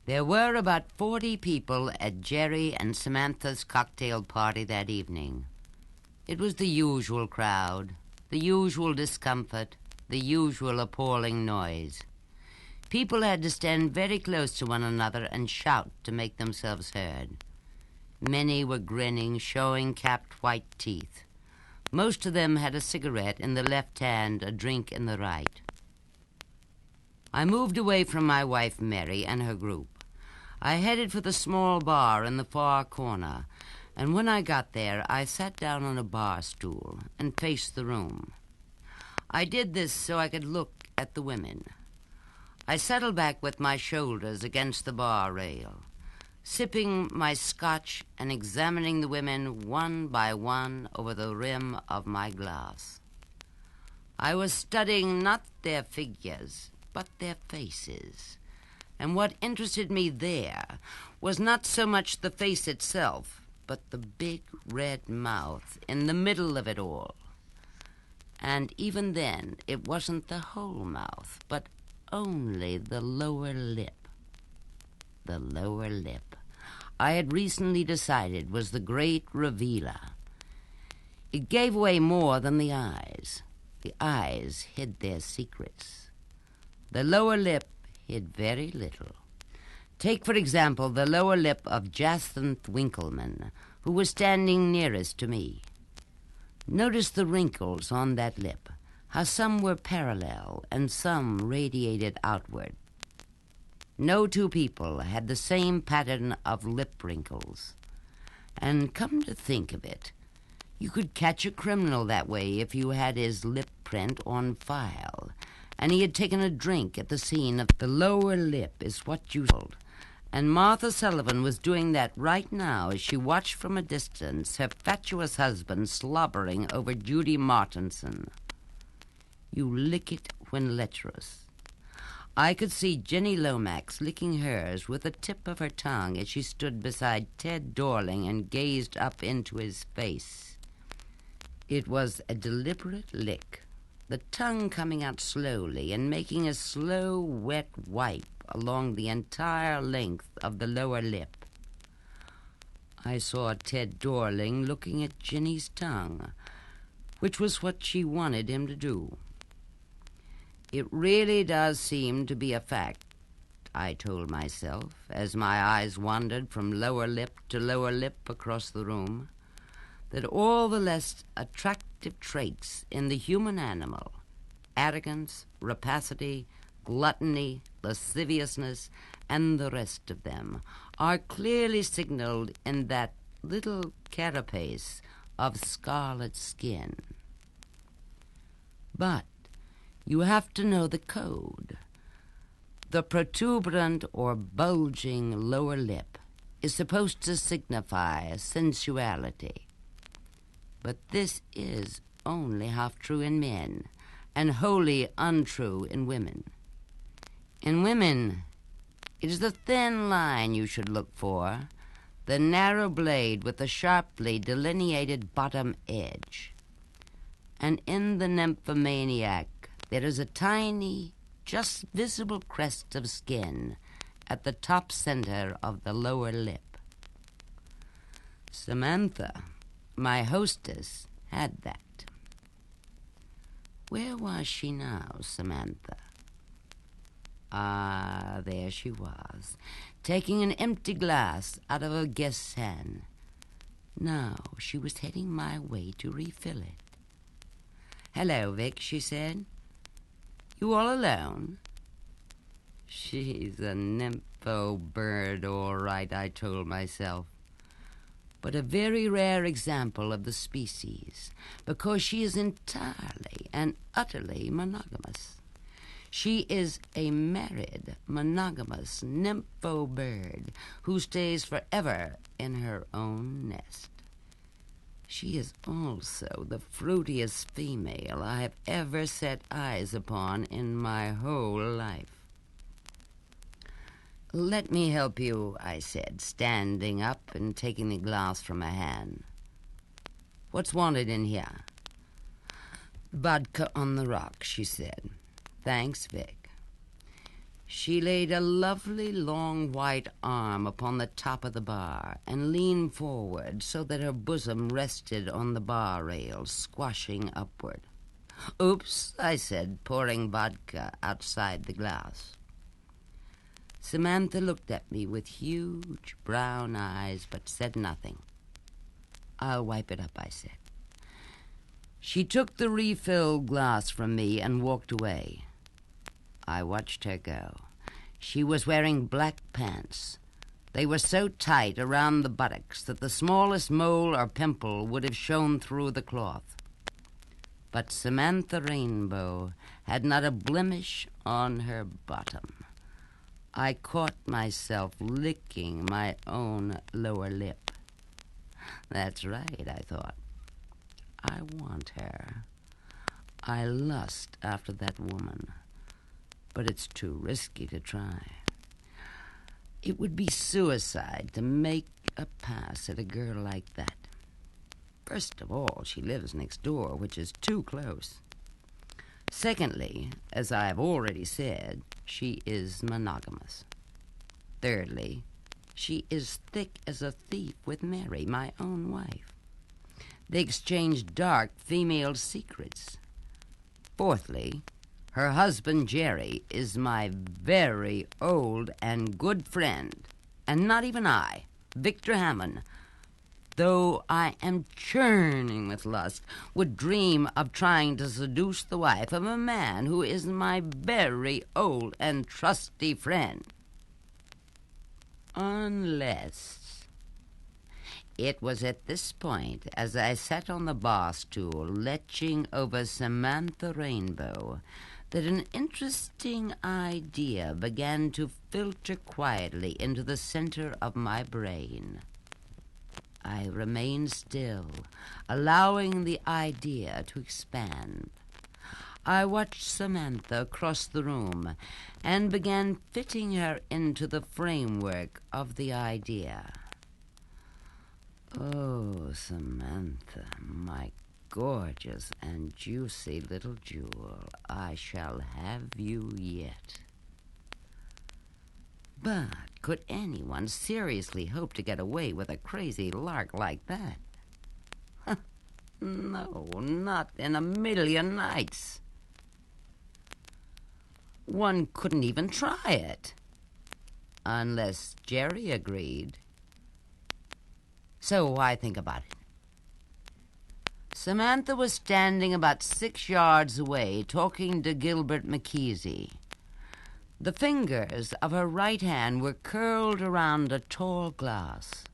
There were about 40 people at Jerry and Samantha's cocktail party that evening. It was the usual crowd, the usual discomfort, the usual appalling noise. People had to stand very close to one another and shout to make themselves heard. Many were grinning, showing capped white teeth. Most of them had a cigarette in the left hand, a drink in the right. I moved away from my wife, Mary, and her group. I headed for the small bar in the far corner, and when I got there, I sat down on a bar stool and faced the room. I did this so I could look at the women. I settled back with my shoulders against the bar rail, sipping my scotch and examining the women one by one over the rim of my glass. I was studying not their figures, but their faces. And what interested me there was not so much the face itself, but the big red mouth in the middle of it all. And even then, it wasn't the whole mouth, but only the lower lip. The lower lip, I had recently decided, was the great revealer. It gave away more than the eyes. The eyes hid their secrets. The lower lip hid very little. Take, for example, the lower lip of Jacinth Winkleman, who was standing nearest to me. Notice the wrinkles on that lip, how some were parallel and some radiated outward. No two people had the same pattern of lip wrinkles. And come to think of it, you could catch a criminal that way if you had his lip print on file, and he had taken a drink at the scene of the lower lip is what you told. And Martha Sullivan was doing that right now as she watched from a distance her fatuous husband slobbering over Judy Martinson. You lick it when lecherous. I could see Jenny Lomax licking hers with the tip of her tongue as she stood beside Ted Dorling and gazed up into his face. It was a deliberate lick, the tongue coming out slowly and making a slow, wet wipe along the entire length of the lower lip. I saw Ted Dorling looking at Jenny's tongue, which was what she wanted him to do. It really does seem to be a fact, I told myself, as my eyes wandered from lower lip to lower lip across the room, that all the less attractive traits in the human animal, arrogance, rapacity, gluttony, lasciviousness, and the rest of them, are clearly signaled in that little carapace of scarlet skin. But you have to know the code. The protuberant or bulging lower lip is supposed to signify sensuality. But this is only half true in men and wholly untrue in women. In women, it is the thin line you should look for, the narrow blade with the sharply delineated bottom edge. And in the nymphomaniac, there is a tiny, just visible crest of skin at the top center of the lower lip. Samantha, my hostess, had that. Where was she now, Samantha? Ah, there she was, taking an empty glass out of a guest's hand. Now she was heading my way to refill it. "Hello, Vic," she said. "You all alone?" She's a nympho bird, all right, I told myself. But a very rare example of the species, because she is entirely and utterly monogamous. She is a married, monogamous nympho bird who stays forever in her own nest. She is also the fruitiest female I have ever set eyes upon in my whole life. "Let me help you," I said, standing up and taking the glass from her hand. "What's wanted in here?" "Vodka on the rocks," she said. "Thanks, Vic." She laid a lovely long white arm upon the top of the bar and leaned forward so that her bosom rested on the bar rails, squashing upward. "Oops," I said, pouring vodka outside the glass. Samantha looked at me with huge brown eyes but said nothing. "I'll wipe it up," I said. She took the refilled glass from me and walked away. I watched her go. She was wearing black pants. They were so tight around the buttocks that the smallest mole or pimple would have shown through the cloth. But Samantha Rainbow had not a blemish on her bottom. I caught myself licking my own lower lip. That's right, I thought. I want her. I lust after that woman, but it's too risky to try. It would be suicide to make a pass at a girl like that. First of all, she lives next door, which is too close. Secondly, as I have already said, she is monogamous. Thirdly, she is thick as a thief with Mary, my own wife. They exchange dark female secrets. Fourthly, her husband, Jerry, is my very old and good friend, and not even I, Victor Hammond, though I am churning with lust, would dream of trying to seduce the wife of a man who is my very old and trusty friend. Unless... It was at this point, as I sat on the bar stool, leching over Samantha Rainbow, that an interesting idea began to filter quietly into the center of my brain. I remained still, allowing the idea to expand. I watched Samantha across the room and began fitting her into the framework of the idea. Oh, Samantha, my gorgeous and juicy little jewel, I shall have you yet. But could anyone seriously hope to get away with a crazy lark like that? No, not in a million nights. One couldn't even try it, unless Jerry agreed. So why think about it? Samantha was standing about 6 yards away, talking to Gilbert McKeesey. The fingers of her right hand were curled around a tall glass.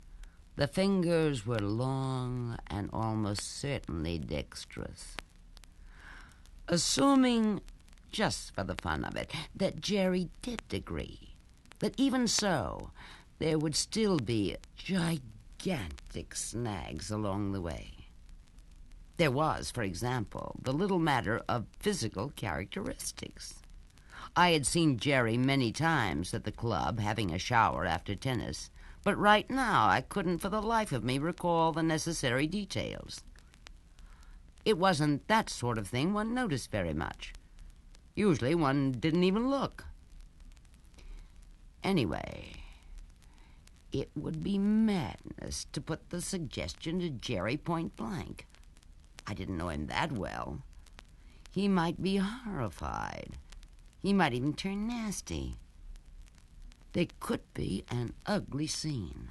The fingers were long and almost certainly dexterous. Assuming, just for the fun of it, that Jerry did agree, that even so, there would still be gigantic snags along the way. There was, for example, the little matter of physical characteristics. I had seen Jerry many times at the club having a shower after tennis, but right now I couldn't for the life of me recall the necessary details. It wasn't that sort of thing one noticed very much. Usually one didn't even look. Anyway, it would be madness to put the suggestion to Jerry point blank. I didn't know him that well. He might be horrified. He might even turn nasty. There could be an ugly scene.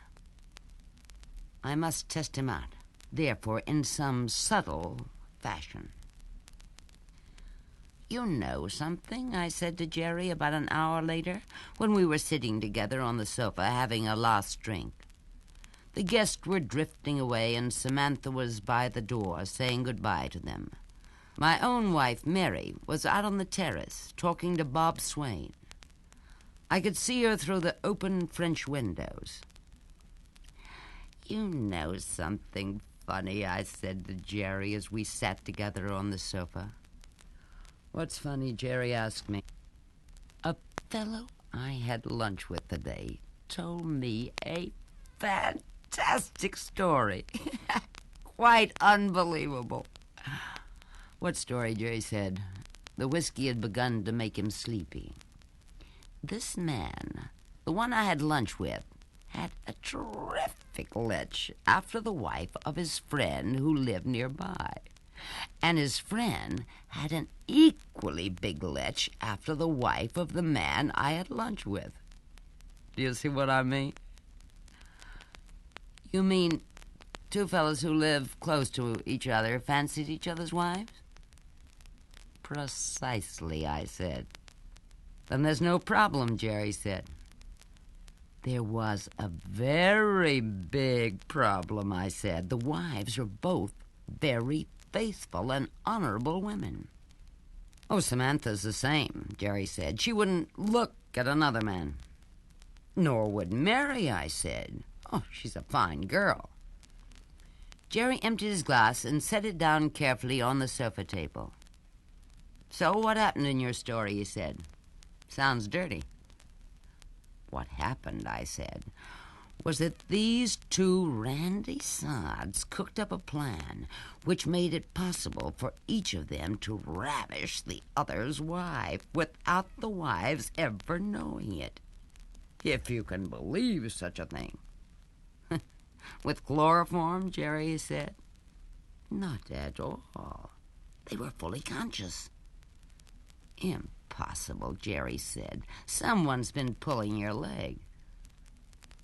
I must test him out, therefore, in some subtle fashion. "You know something?" I said to Jerry about an hour later, when we were sitting together on the sofa having a last drink. The guests were drifting away, and Samantha was by the door, saying goodbye to them. My own wife, Mary, was out on the terrace, talking to Bob Swain. I could see her through the open French windows. "You know something funny," I said to Jerry as we sat together on the sofa. "What's funny?" Jerry asked me. "A fellow I had lunch with today told me a fantastic story." "Quite unbelievable." "What story?" Jerry said. The whiskey had begun to make him sleepy. This man, the one I had lunch with, had a terrific lech after the wife of his friend who lived nearby. And his friend had an equally big lech after the wife of the man I had lunch with. Do you see what I mean? You mean two fellas who live close to each other fancied each other's wives? Precisely, I said. Then there's no problem, Jerry said. There was a very big problem, I said. The wives were both very faithful and honorable women. Oh, Samantha's the same, Jerry said. She wouldn't look at another man. Nor would Mary, I said. Oh, she's a fine girl. Jerry emptied his glass and set it down carefully on the sofa table. So what happened in your story, he said. Sounds dirty. What happened, I said, was that these two randy sods cooked up a plan which made it possible for each of them to ravish the other's wife without the wives ever knowing it. If you can believe such a thing. With chloroform, Jerry said. Not at all. They were fully conscious. Impossible, Jerry said. Someone's been pulling your leg.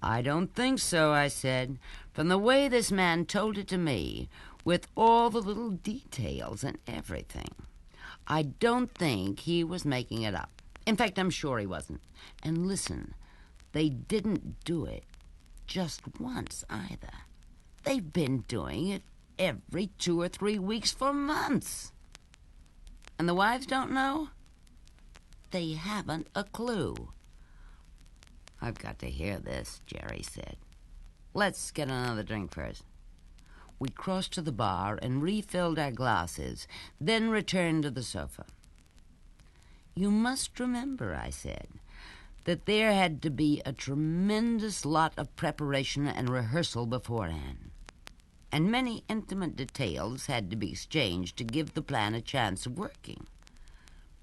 I don't think so, I said. From the way this man told it to me, with all the little details and everything, I don't think he was making it up. In fact, I'm sure he wasn't. And listen, they didn't do it just once either. They've been doing it every 2 or 3 weeks for months. And the wives don't know? They haven't a clue. I've got to hear this, Jerry said. Let's get another drink first. We crossed to the bar and refilled our glasses, then returned to the sofa. You must remember, I said, that there had to be a tremendous lot of preparation and rehearsal beforehand, and many intimate details had to be exchanged to give the plan a chance of working.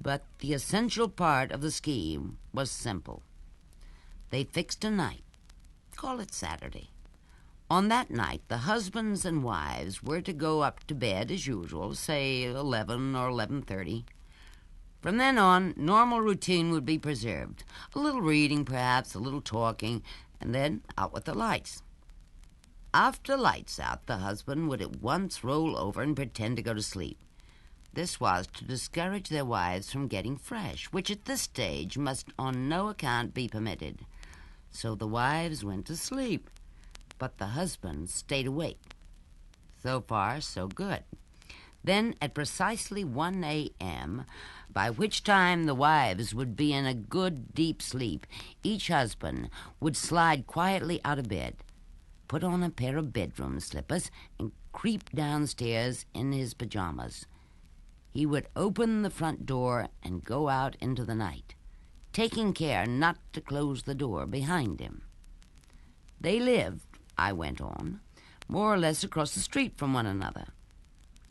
But the essential part of the scheme was simple. They fixed a night, call it Saturday. On that night, the husbands and wives were to go up to bed as usual, say 11 or 11:30. From then on, normal routine would be preserved. A little reading, perhaps, a little talking, and then out with the lights. After lights out, the husband would at once roll over and pretend to go to sleep. This was to discourage their wives from getting fresh, which at this stage must on no account be permitted. So the wives went to sleep, but the husbands stayed awake. So far, so good. Then, at precisely 1 a.m., by which time the wives would be in a good deep sleep, each husband would slide quietly out of bed, put on a pair of bedroom slippers, and creep downstairs in his pajamas. He would open the front door and go out into the night, taking care not to close the door behind him. They lived, I went on, more or less across the street from one another.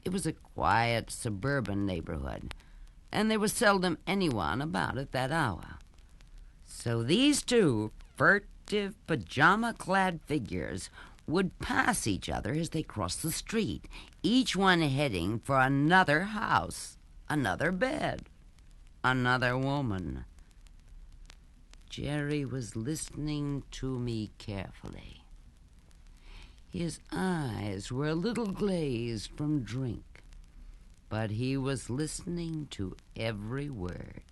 It was a quiet suburban neighborhood, and there was seldom anyone about at that hour. So these two furtive, pajama-clad figures would pass each other as they crossed the street, each one heading for another house, another bed, another woman. Jerry was listening to me carefully. His eyes were a little glazed from drink, but he was listening to every word.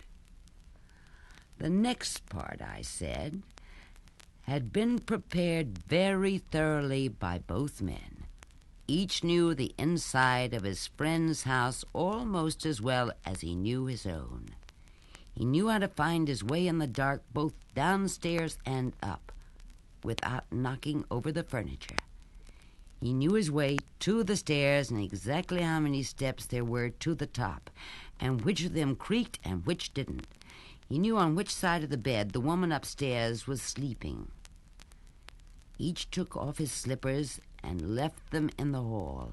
The next part, I said, had been prepared very thoroughly by both men. Each knew the inside of his friend's house almost as well as he knew his own. He knew how to find his way in the dark both downstairs and up, without knocking over the furniture. He knew his way to the stairs and exactly how many steps there were to the top, and which of them creaked and which didn't. He knew on which side of the bed the woman upstairs was sleeping. Each took off his slippers and left them in the hall.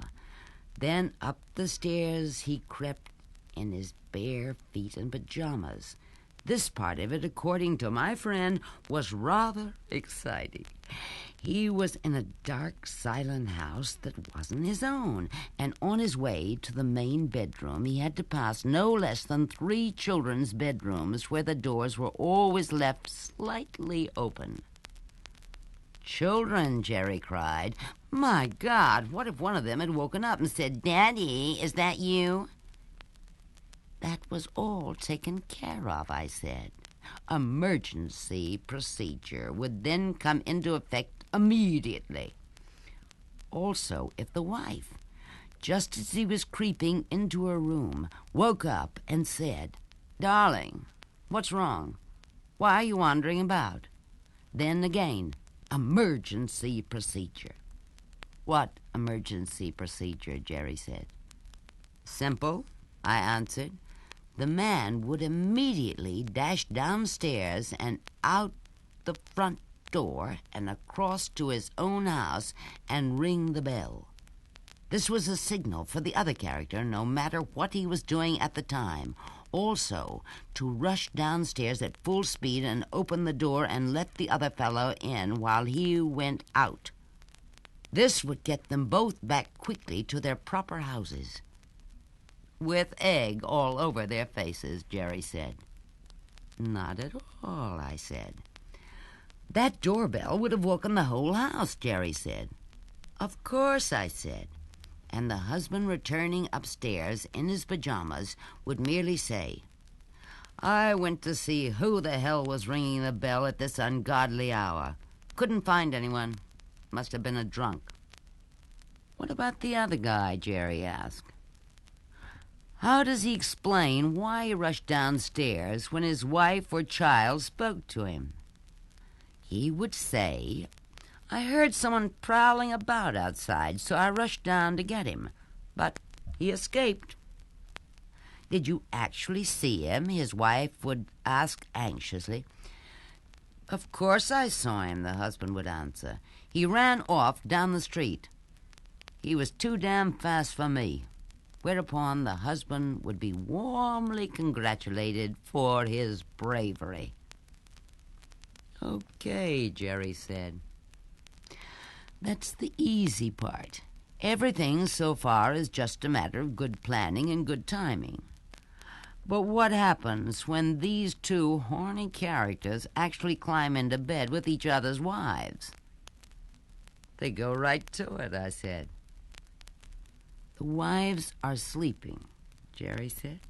Then up the stairs he crept in his bare feet and pajamas, This part of it, according to my friend, was rather exciting. He was in a dark, silent house that wasn't his own, and on his way to the main bedroom, he had to pass no less than 3 children's bedrooms where the doors were always left slightly open. "Children," Jerry cried. "My God, what if one of them had woken up and said, 'Daddy, is that you?'" "That was all taken care of," I said. "Emergency procedure would then come into effect immediately. Also, if the wife, just as he was creeping into her room, woke up and said, 'Darling, what's wrong? Why are you wandering about?' Then again, emergency procedure." "What emergency procedure?" Jerry said. "Simple," I answered. "The man would immediately dash downstairs and out the front door and across to his own house and ring the bell. This was a signal for the other character, no matter what he was doing at the time, also to rush downstairs at full speed and open the door and let the other fellow in while he went out. This would get them both back quickly to their proper houses." "With egg all over their faces," Jerry said. "Not at all," I said. "That doorbell would have woken the whole house," Jerry said. "Of course," I said. And the husband returning upstairs in his pajamas would merely say, "I went to see who the hell was ringing the bell at this ungodly hour. Couldn't find anyone. Must have been a drunk." "What about the other guy?" Jerry asked. "How does he explain why he rushed downstairs when his wife or child spoke to him?" He would say, "I heard someone prowling about outside, so I rushed down to get him. But he escaped." "Did you actually see him?" his wife would ask anxiously. "Of course I saw him," the husband would answer. "He ran off down the street. He was too damn fast for me." Whereupon the husband would be warmly congratulated for his bravery. "Okay," Jerry said. "That's the easy part. Everything so far is just a matter of good planning and good timing. But what happens when these 2 horny characters actually climb into bed with each other's wives?" "They go right to it," I said. "The wives are sleeping," Jerry said.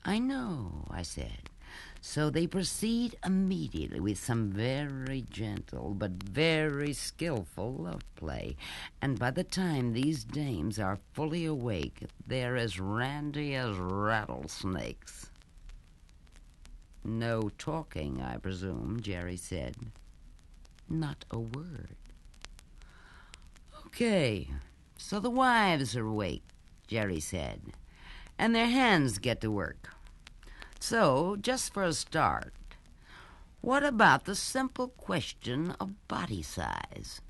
"I know," I said. "So they proceed immediately with some very gentle but very skillful love play, and by the time these dames are fully awake, they're as randy as rattlesnakes." "No talking, I presume," Jerry said. "Not a word." "Okay, so the wives are awake," Jerry said, "and their hands get to work. So, just for a start, what about the simple question of body size?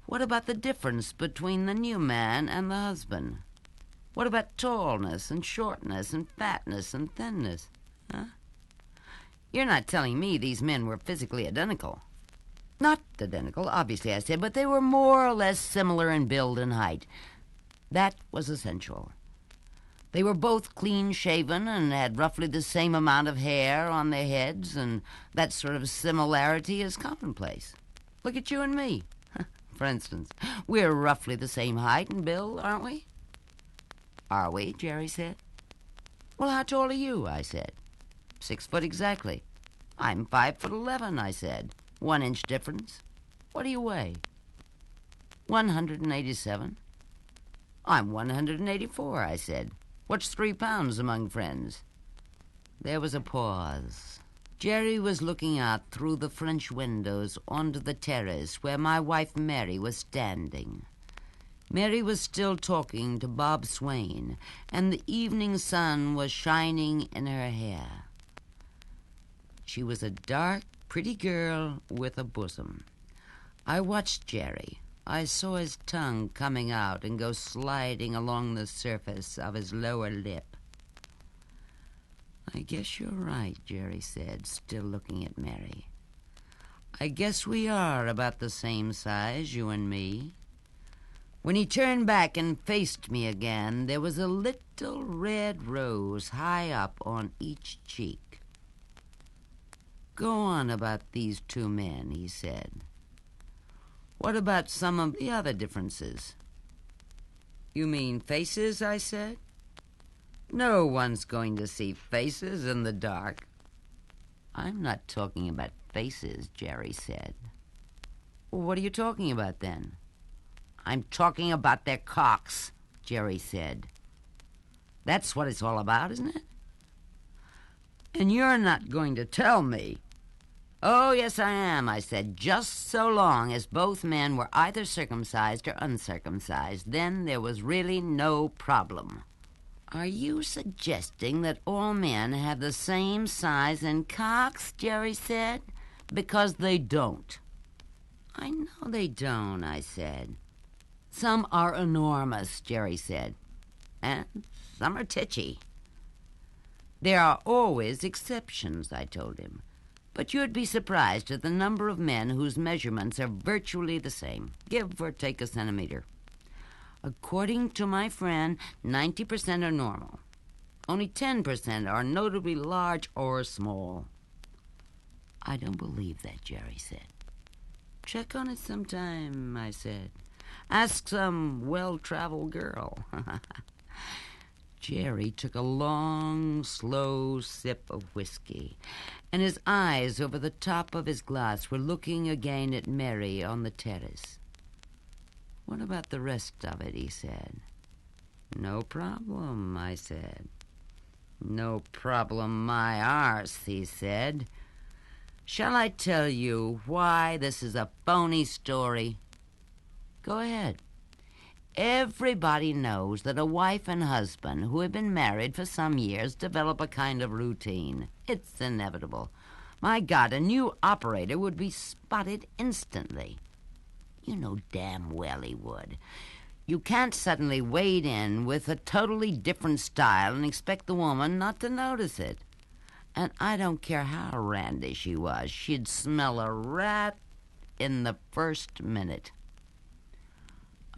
What about the difference between the new man and the husband? What about tallness and shortness and fatness and thinness? Huh? You're not telling me these men were physically identical?" "Not identical, obviously," I said, "but they were more or less similar in build and height. That was essential. They were both clean-shaven and had roughly the same amount of hair on their heads, and that sort of similarity is commonplace. Look at you and me, for instance. We're roughly the same height and build, aren't we?" "Are we?" Jerry said. "Well, how tall are you?" I said. 6 foot exactly. "I'm 5'11", I said. 1 inch difference. What do you weigh?" 187. "I'm 184", I said. "What's 3 pounds among friends?" There was a pause. Jerry was looking out through the French windows onto the terrace where my wife Mary was standing. Mary was still talking to Bob Swain, and the evening sun was shining in her hair. She was a dark, pretty girl with a bosom. I watched Jerry. I saw his tongue coming out and go sliding along the surface of his lower lip. I guess you're right, Jerry said, still looking at Mary. I guess we are about the same size, you and me. When he turned back and faced me again, there was a little red rose high up on each cheek. Go on about these two men, he said. What about some of the other differences? You mean faces, I said. No one's going to see faces in the dark. I'm not talking about faces, Jerry said. Well, what are you talking about then? I'm talking about their cocks, Jerry said. That's what it's all about, isn't it? And you're not going to tell me. Oh, yes, I am, I said, just so long as both men were either circumcised or uncircumcised. Then there was really no problem. Are you suggesting that all men have the same size in cocks, Jerry said? Because they don't. I know they don't, I said. Some are enormous, Jerry said, and some are titchy. There are always exceptions, I told him, but you'd be surprised at the number of men whose measurements are virtually the same, give or take a centimeter. According to my friend, 90% are normal. Only 10% are notably large or small. I don't believe that, Jerry said. Check on it sometime, I said. Ask some well-traveled girl. Jerry took a long, slow sip of whiskey, and his eyes over the top of his glass were looking again at Mary on the terrace. What about the rest of it, he said. No problem, I said. No problem, my arse, he said. Shall I tell you why this is a phony story? Go ahead. Everybody knows that a wife and husband who have been married for some years develop a kind of routine. It's inevitable. My God, a new operator would be spotted instantly. You know damn well he would. You can't suddenly wade in with a totally different style and expect the woman not to notice it. And I don't care how randy she was, she'd smell a rat in the first minute.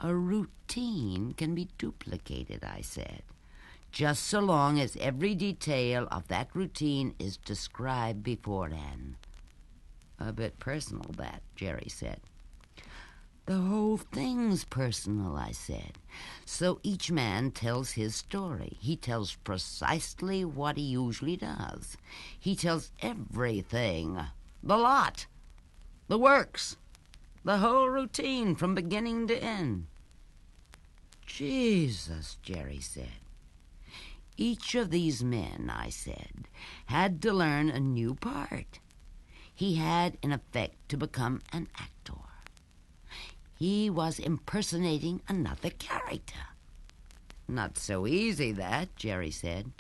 A routine can be duplicated, I said, just so long as every detail of that routine is described beforehand. A bit personal, that, Jerry said. The whole thing's personal, I said. So each man tells his story. He tells precisely what he usually does. He tells everything. The lot. The works. The whole routine from beginning to end. Jesus, Jerry said. Each of these men, I said, had to learn a new part. He had, in effect, to become an actor. He was impersonating another character. Not so easy, that, Jerry said.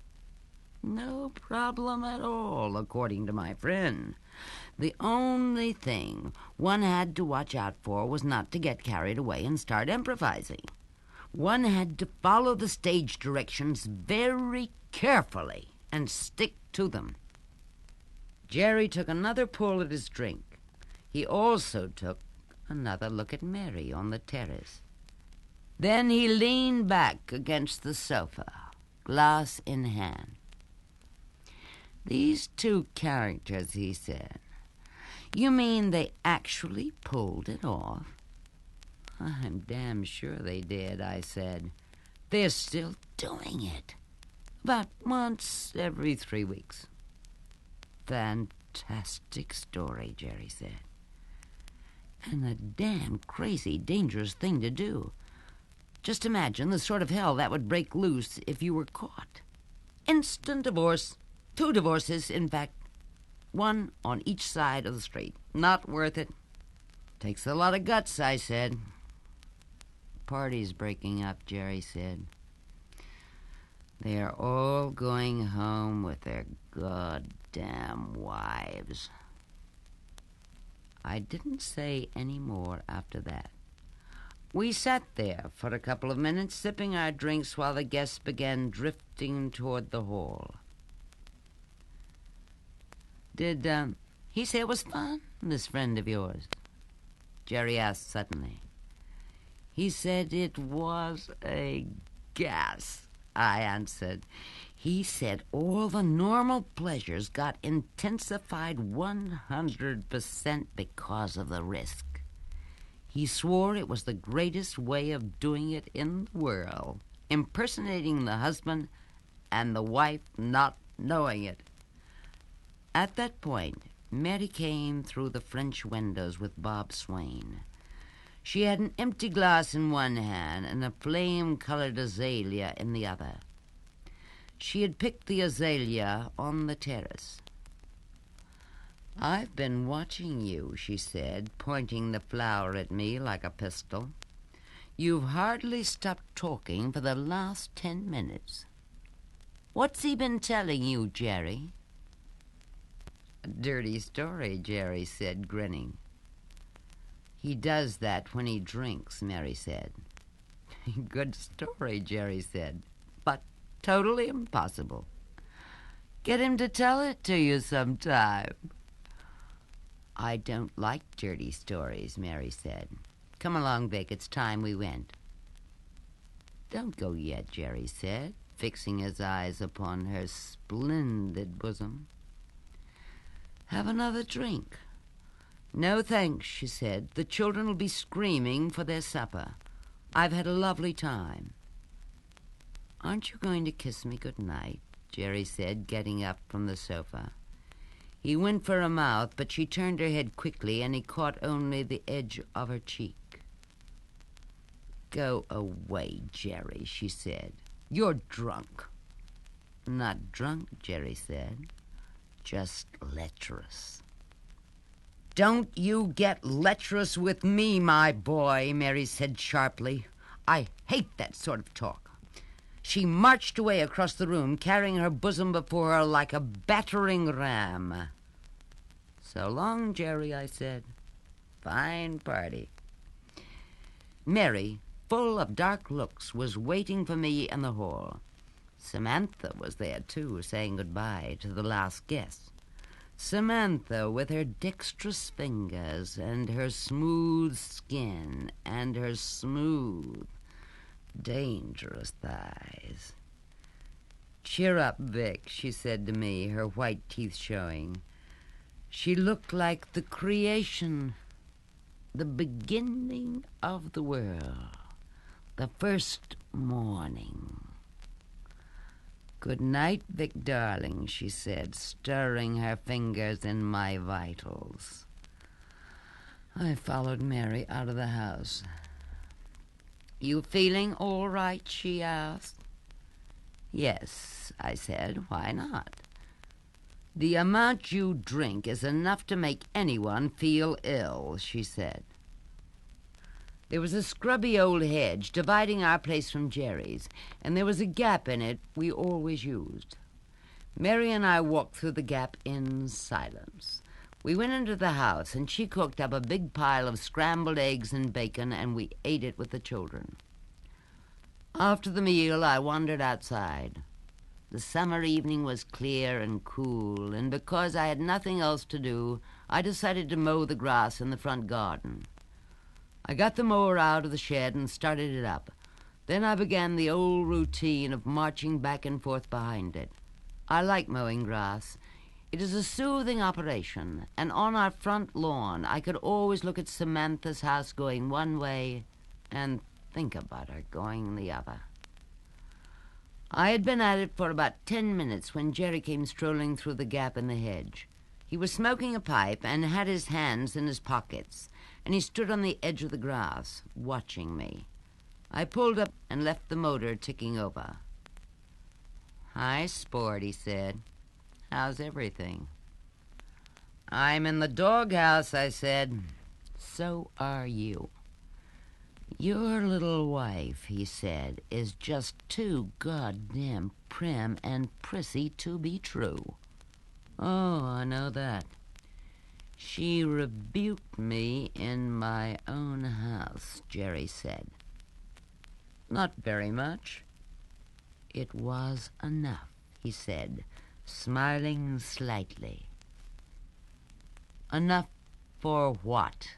No problem at all, according to my friend. The only thing one had to watch out for was not to get carried away and start improvising. One had to follow the stage directions very carefully and stick to them. Jerry took another pull at his drink. He also took another look at Mary on the terrace. Then he leaned back against the sofa, glass in hand. These two characters, he said. You mean they actually pulled it off? I'm damn sure they did, I said. They're still doing it. About once every 3 weeks. Fantastic story, Jerry said. And a damn crazy, dangerous thing to do. Just imagine the sort of hell that would break loose if you were caught. Instant divorce. 2 divorces, in fact. 1 on each side of the street. Not worth it. Takes a lot of guts, I said. Party's breaking up, Jerry said. They are all going home with their goddamn wives. I didn't say any more after that. We sat there for a couple of minutes, sipping our drinks while the guests began drifting toward the hall. Did he say it was fun, this friend of yours? Jerry asked suddenly. He said it was a gas, I answered. He said all the normal pleasures got intensified 100% because of the risk. He swore it was the greatest way of doing it in the world, impersonating the husband and the wife not knowing it. At that point, Mary came through the French windows with Bob Swain. She had an empty glass in one hand and a flame-colored azalea in the other. She had picked the azalea on the terrace. "I've been watching you," she said, pointing the flower at me like a pistol. "You've hardly stopped talking for the last 10 minutes. What's he been telling you, Jerry?" "A dirty story," Jerry said, grinning. "He does that when he drinks," Mary said. "Good story," Jerry said, "but totally impossible. Get him to tell it to you sometime." "I don't like dirty stories," Mary said. "Come along, Vic. It's time we went." "Don't go yet," Jerry said, fixing his eyes upon her splendid bosom. "Have another drink." "No, thanks," she said. "The children will be screaming for their supper. I've had a lovely time." "Aren't you going to kiss me good night?" Jerry said, getting up from the sofa. He went for her mouth, but she turned her head quickly, and he caught only the edge of her cheek. "Go away, Jerry," she said. "You're drunk." "Not drunk," Jerry said. "Just lecherous." "Don't you get lecherous with me, my boy," Mary said sharply. "I hate that sort of talk." She marched away across the room, carrying her bosom before her like a battering ram. "So long, Jerry," I said. "Fine party." Mary, full of dark looks, was waiting for me in the hall. Samantha was there, too, saying goodbye to the last guest. Samantha, with her dexterous fingers and her smooth skin and her smooth, dangerous thighs. "Cheer up, Vic," she said to me, her white teeth showing. She looked like the creation, the beginning of the world, the first morning. "Good night, Vic, darling," she said, stirring her fingers in my vitals. I followed Mary out of the house. "You feeling all right?" she asked. "Yes," I said. "Why not?" "The amount you drink is enough to make anyone feel ill," she said. There was a scrubby old hedge dividing our place from Jerry's, and there was a gap in it we always used. Mary and I walked through the gap in silence. We went into the house, and she cooked up a big pile of scrambled eggs and bacon, and we ate it with the children. After the meal, I wandered outside. The summer evening was clear and cool, and because I had nothing else to do, I decided to mow the grass in the front garden. I got the mower out of the shed and started it up. Then I began the old routine of marching back and forth behind it. I like mowing grass. It is a soothing operation, and on our front lawn I could always look at Samantha's house going one way and think about her going the other. I had been at it for about 10 minutes when Jerry came strolling through the gap in the hedge. He was smoking a pipe and had his hands in his pockets, and he stood on the edge of the grass, watching me. I pulled up and left the motor ticking over. "Hi, sport," he said. "How's everything?" "I'm in the doghouse," I said. "So are you." "Your little wife," he said, "is just too goddamn prim and prissy to be true." "Oh, I know that." "She rebuked me in my own house," Jerry said. "Not very much." "It was enough," he said, smiling slightly. Enough for what?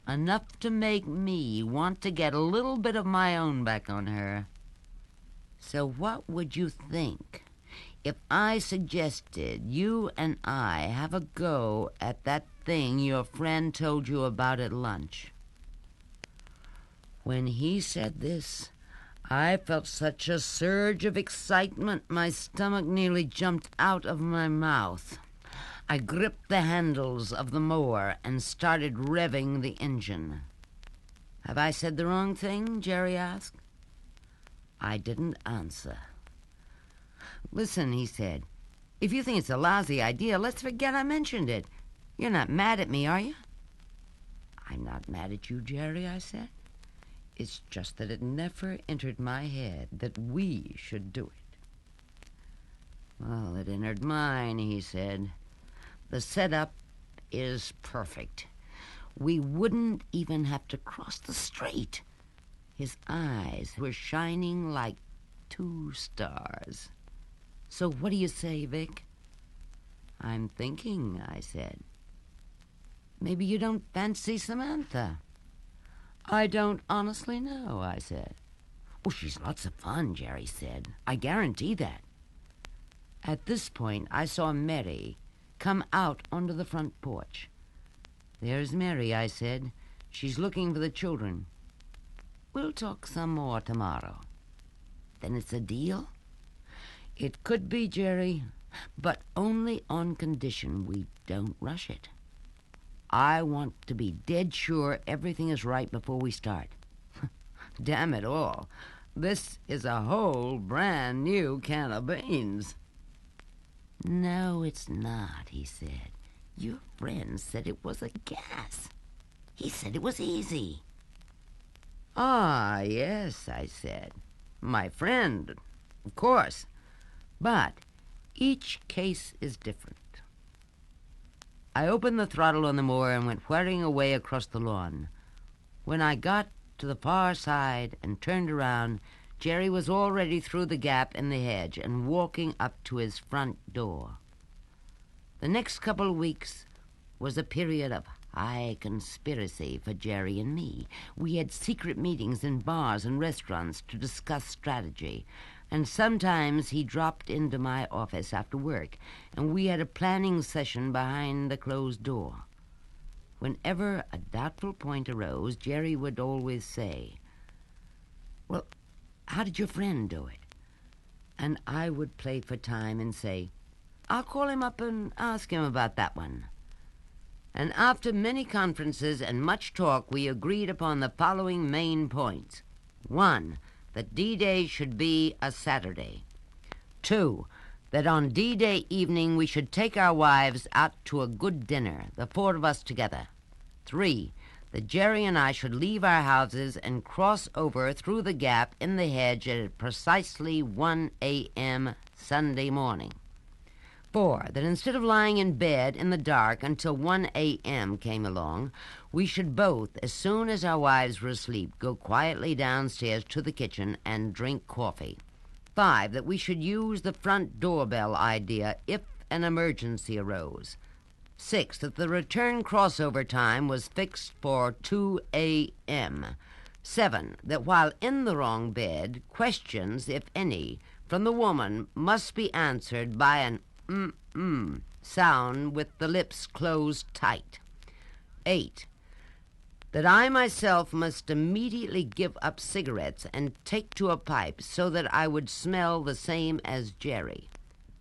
Enough to make me want to get a little bit of my own back on her. So what would you think if I suggested you and I have a go at that thing your friend told you about at lunch? When he said this, I felt such a surge of excitement my stomach nearly jumped out of my mouth. I gripped the handles of the mower and started revving the engine. "Have I said the wrong thing?" Jerry asked. I didn't answer. "Listen," he said, "if you think it's a lousy idea, let's forget I mentioned it. You're not mad at me, are you?" "I'm not mad at you, Jerry," I said. "It's just that it never entered my head that we should do it." "Well, it entered mine," he said. "The setup is perfect. We wouldn't even have to cross the street." His eyes were shining like 2 stars. "So what do you say, Vic?" "I'm thinking," I said. "Maybe you don't fancy Samantha?" "I don't honestly know," I said. "Oh, she's lots of fun," Jerry said. "I guarantee that." At this point, I saw Mary come out onto the front porch. "There's Mary," I said. "She's looking for the children. We'll talk some more tomorrow." "Then it's a deal?" "It could be, Jerry, but only on condition we don't rush it. I want to be dead sure everything is right before we start. Damn it all, this is a whole brand new can of beans." "No, it's not," he said. "Your friend said it was a gas. He said it was easy." "Ah, yes," I said. "My friend, of course. But each case is different." I opened the throttle on the mower and went whirring away across the lawn. When I got to the far side and turned around, Jerry was already through the gap in the hedge and walking up to his front door. The next couple of weeks was a period of high conspiracy for Jerry and me. We had secret meetings in bars and restaurants to discuss strategy, and sometimes he dropped into my office after work, and we had a planning session behind the closed door. Whenever a doubtful point arose, Jerry would always say, "Well, how did your friend do it?" And I would play for time and say, "I'll call him up and ask him about that one." And after many conferences and much talk, we agreed upon the following main points. 1, that D-Day should be a Saturday. 2, that on D-Day evening we should take our wives out to a good dinner, the 4 of us together. 3, that Jerry and I should leave our houses and cross over through the gap in the hedge at precisely 1 a.m. Sunday morning. 4, that instead of lying in bed in the dark until 1 a.m. came along, we should both, as soon as our wives were asleep, go quietly downstairs to the kitchen and drink coffee. 5, that we should use the front doorbell idea if an emergency arose. 6, that the return crossover time was fixed for 2 a.m. 7, that while in the wrong bed, questions, if any, from the woman must be answered by an sound with the lips closed tight. 8, that I myself must immediately give up cigarettes and take to a pipe so that I would smell the same as Jerry.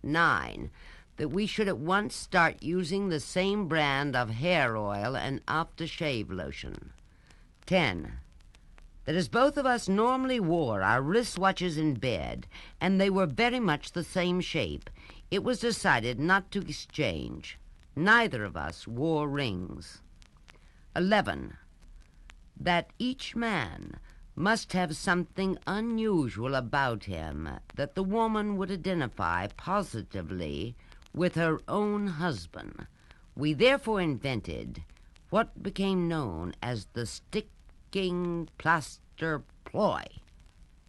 9, that we should at once start using the same brand of hair oil and aftershave lotion. 10, that as both of us normally wore our wristwatches in bed, and they were very much the same shape, it was decided not to exchange. Neither of us wore rings. 11, that each man must have something unusual about him that the woman would identify positively with her own husband. We therefore invented what became known as the sticking plaster ploy.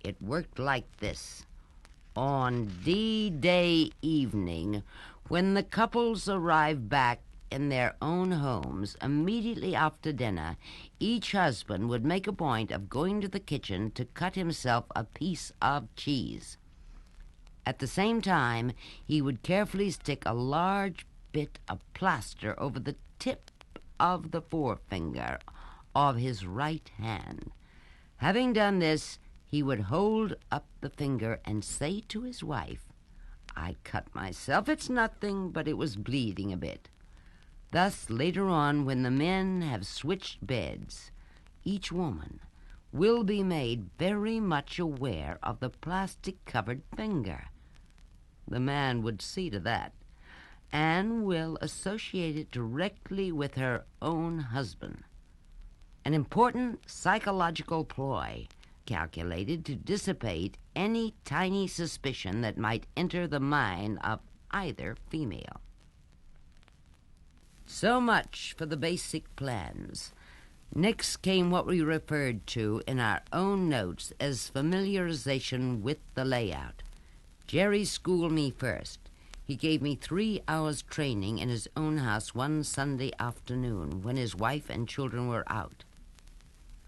It worked like this. On D-Day evening, when the couples arrived back in their own homes, immediately after dinner, each husband would make a point of going to the kitchen to cut himself a piece of cheese. At the same time, he would carefully stick a large bit of plaster over the tip of the forefinger of his right hand. Having done this, he would hold up the finger and say to his wife, "I cut myself. It's nothing, but it was bleeding a bit." Thus, later on, when the men have switched beds, each woman will be made very much aware of the plastic-covered finger. The man would see to that, and will associate it directly with her own husband. An important psychological ploy calculated to dissipate any tiny suspicion that might enter the mind of either female. So much for the basic plans. Next came what we referred to in our own notes as familiarization with the layout. Jerry schooled me first. He gave me 3 hours training in his own house one Sunday afternoon when his wife and children were out.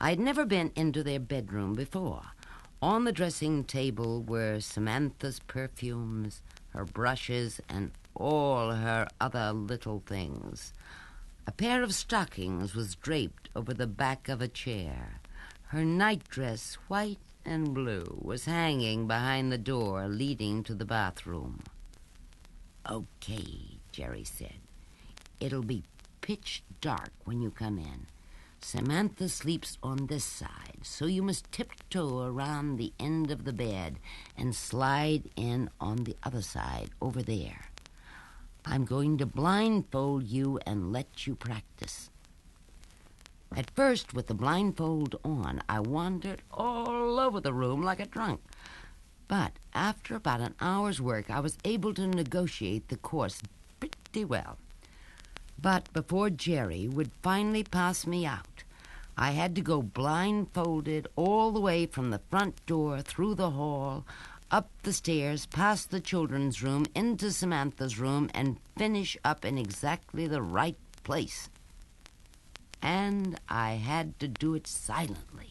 I'd never been into their bedroom before. On the dressing table were Samantha's perfumes, her brushes, and all her other little things. A pair of stockings was draped over the back of a chair. Her nightdress, white and blue, was hanging behind the door leading to the bathroom. "Okay," Jerry said. "It'll be pitch dark when you come in. Samantha sleeps on this side, so you must tiptoe around the end of the bed and slide in on the other side over there. I'm going to blindfold you and let you practice." At first, with the blindfold on, I wandered all over the room like a drunk. But after about an hour's work, I was able to negotiate the course pretty well. But before Jerry would finally pass me out, I had to go blindfolded all the way from the front door, through the hall, up the stairs, past the children's room, into Samantha's room, and finish up in exactly the right place. And I had to do it silently,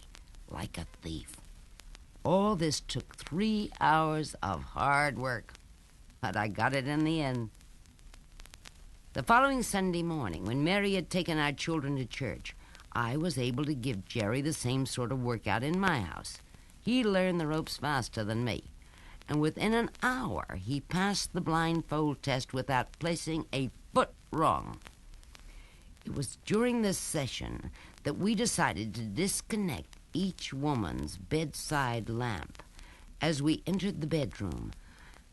like a thief. All this took 3 hours of hard work, but I got it in the end. The following Sunday morning, when Mary had taken our children to church, I was able to give Jerry the same sort of workout in my house. He learned the ropes faster than me, and within an hour he passed the blindfold test without placing a foot wrong. It was during this session that we decided to disconnect each woman's bedside lamp as we entered the bedroom.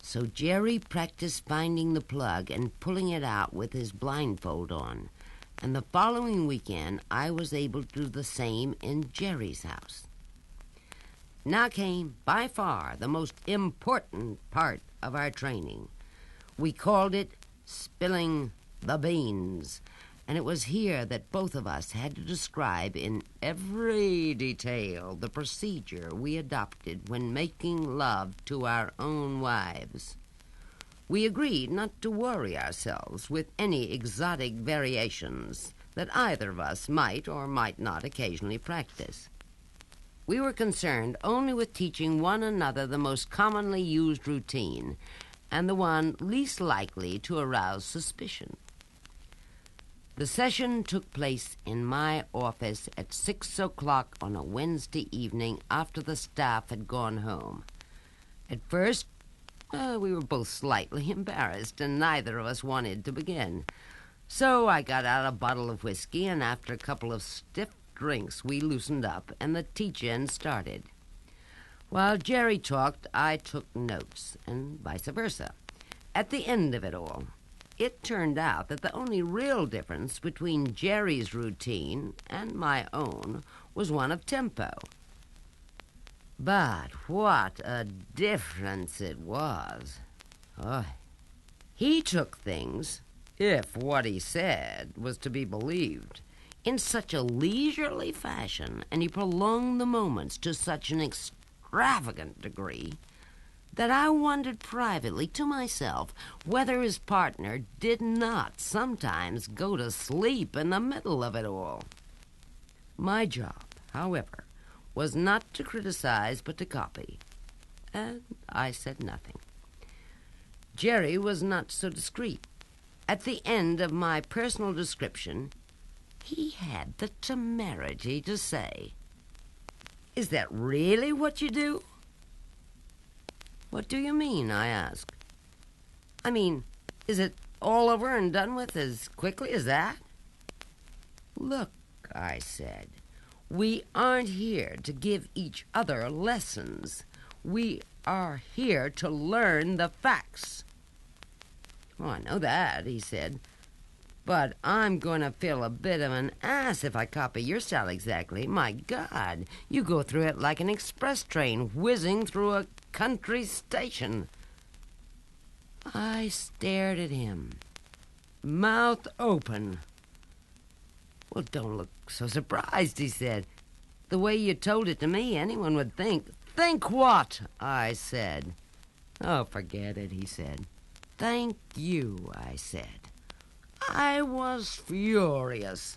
So Jerry practiced finding the plug and pulling it out with his blindfold on. And the following weekend, I was able to do the same in Jerry's house. Now came, by far, the most important part of our training. We called it spilling the beans. And it was here that both of us had to describe in every detail the procedure we adopted when making love to our own wives. We agreed not to worry ourselves with any exotic variations that either of us might or might not occasionally practice. We were concerned only with teaching one another the most commonly used routine and the one least likely to arouse suspicion. The session took place in my office at 6 o'clock on a Wednesday evening after the staff had gone home. At first, we were both slightly embarrassed, and neither of us wanted to begin. So I got out a bottle of whiskey, and after a couple of stiff drinks, we loosened up, and the teach-in started. While Jerry talked, I took notes, and vice versa. At the end of it all, it turned out that the only real difference between Jerry's routine and my own was one of tempo. But what a difference it was. Oh, he took things, if what he said was to be believed, in such a leisurely fashion, and he prolonged the moments to such an extravagant degree, that I wondered privately to myself whether his partner did not sometimes go to sleep in the middle of it all. My job, however, was not to criticize but to copy, and I said nothing. Jerry was not so discreet. At the end of my personal description, he had the temerity to say, "Is that really what you do?" "What do you mean?" I asked. "I mean, is it all over and done with as quickly as that?" "Look," I said, "we aren't here to give each other lessons. We are here to learn the facts." "Oh, I know that," he said, "but I'm going to feel a bit of an ass if I copy your style exactly. My God, you go through it like an express train whizzing through a country station." I stared at him, mouth open. "Well, don't look so surprised," he said. "The way you told it to me, anyone would think—" "Think what?" I said. "Oh, forget it," he said. "Thank you," I said. I was furious.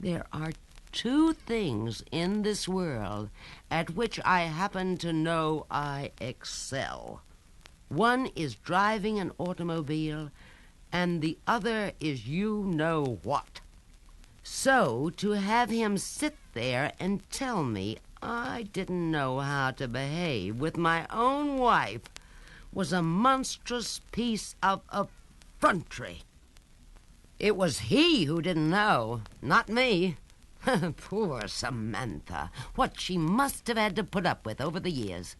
There are two things in this world at which I happen to know I excel. One is driving an automobile, and the other is you-know-what. So to have him sit there and tell me I didn't know how to behave with my own wife was a monstrous piece of effrontery. It was he who didn't know, not me. Poor Samantha, what she must have had to put up with over the years.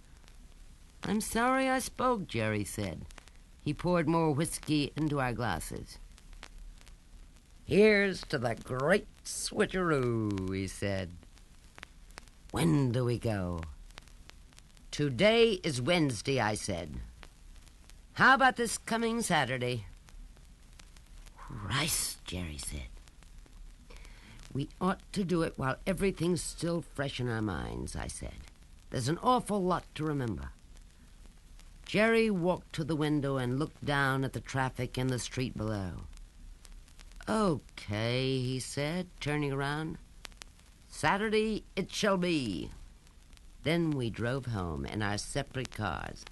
"I'm sorry I spoke," Jerry said. He poured more whiskey into our glasses. "Here's to the great Switcheroo," he said. "When do we go?" "Today is Wednesday," I said. "How about this coming Saturday?" "Christ," Jerry said. "We ought to do it while everything's still fresh in our minds," I said. "There's an awful lot to remember." Jerry walked to the window and looked down at the traffic in the street below. "Okay," he said, turning around. "Saturday it shall be." Then we drove home in our separate cars.